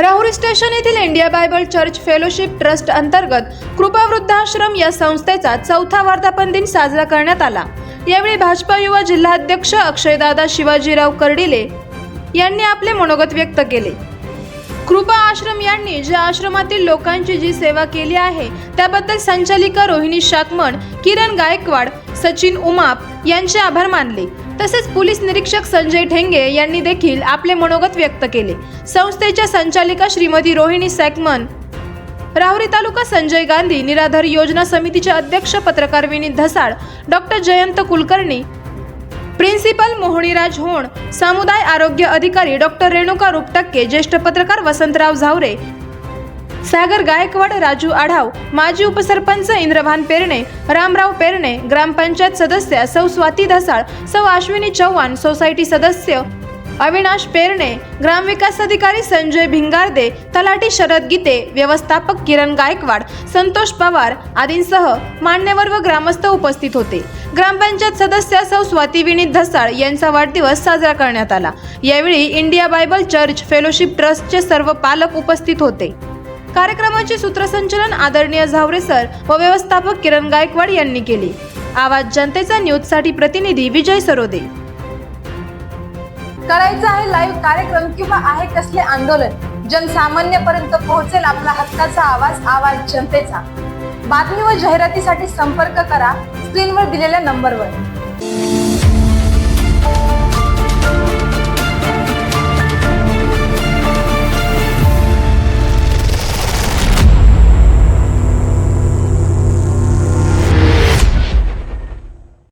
Rahuri station येथील India Bible church fellowship trust अंतर्गत कृपा वृद्धाश्रम या संस्थेचा 4था वर्धापन दिन साजरा करण्यात आला। यावेळी भाजपा युवा जिल्हाध्यक्ष अक्षयदादा शिवाजीराव कर्डिले यांनी आपले मनोगत व्यक्त केले। कृपा आश्रम यांनी ज्या आश्रमातील लोकांची जी सेवा केली आहे त्याबद्दल संचालिका रोहिणी शाकमण, किरण गायकवाड, सचिन उमाप यांचे आभार मानले। तसेच पोलीस निरीक्षक संजय ठेंगे यांनी देखील आपले मनोगत व्यक्त केले। संस्थेच्या संचालिका श्रीमती रोहिणी शाकमण, राहुरी तालुका संजय गांधी निराधार योजना समितीचे अध्यक्ष पत्रकार विनीत धसाळ, डॉक्टर जयंत कुलकर्णी, प्रिन्सिपल मोहनीराज होण, समुदाय आरोग्य अधिकारी डॉक्टर रेणुका रुपटक्के, ज्येष्ठ पत्रकार वसंतराव झावरे, सागर गायकवाड, राजू आढाव, माजी उपसरपंच इंद्रभान पेरणे, रामराव पेरणे, ग्रामपंचायत सदस्य सौ स्वाती धसाळ, सौ अश्विनी चव्हाण, सोसायटी सदस्य अविनाश पेरणे, ग्रामविकास अधिकारी संजय भिंगारदे, तलाठी शरद गीते, व्यवस्थापक किरण गायकवाड, संतोष पवार आदींसह मान्यवर व ग्रामस्थ उपस्थित होते। ग्रामपंचायत सदस्य सौ स्वाती विनीत धसाळ यांचा वाढदिवस साजरा करण्यात आला। यावेळी इंडिया बायबल चर्च फेलोशिप ट्रस्टचे सर्व पालक उपस्थित होते। कार्यक्रमाचे सूत्रसंचालन आदरणीय झावरे सर व व्यवस्थापक किरण गायकवाड यांनी केले। आवाज जनतेचा न्यूजसाठी प्रतिनिधी विजय सरोदे। करायचा आहे लाईव्ह कार्यक्रम किंवा आहे कसले आंदोलन, जनसामान्यपर्यंत पोहोचेल आपला हक्काचा आवाज, आवाज जनतेचा। बातमी व जाहिरातीसाठी संपर्क करा स्क्रीनवर दिलेल्या नंबरवर।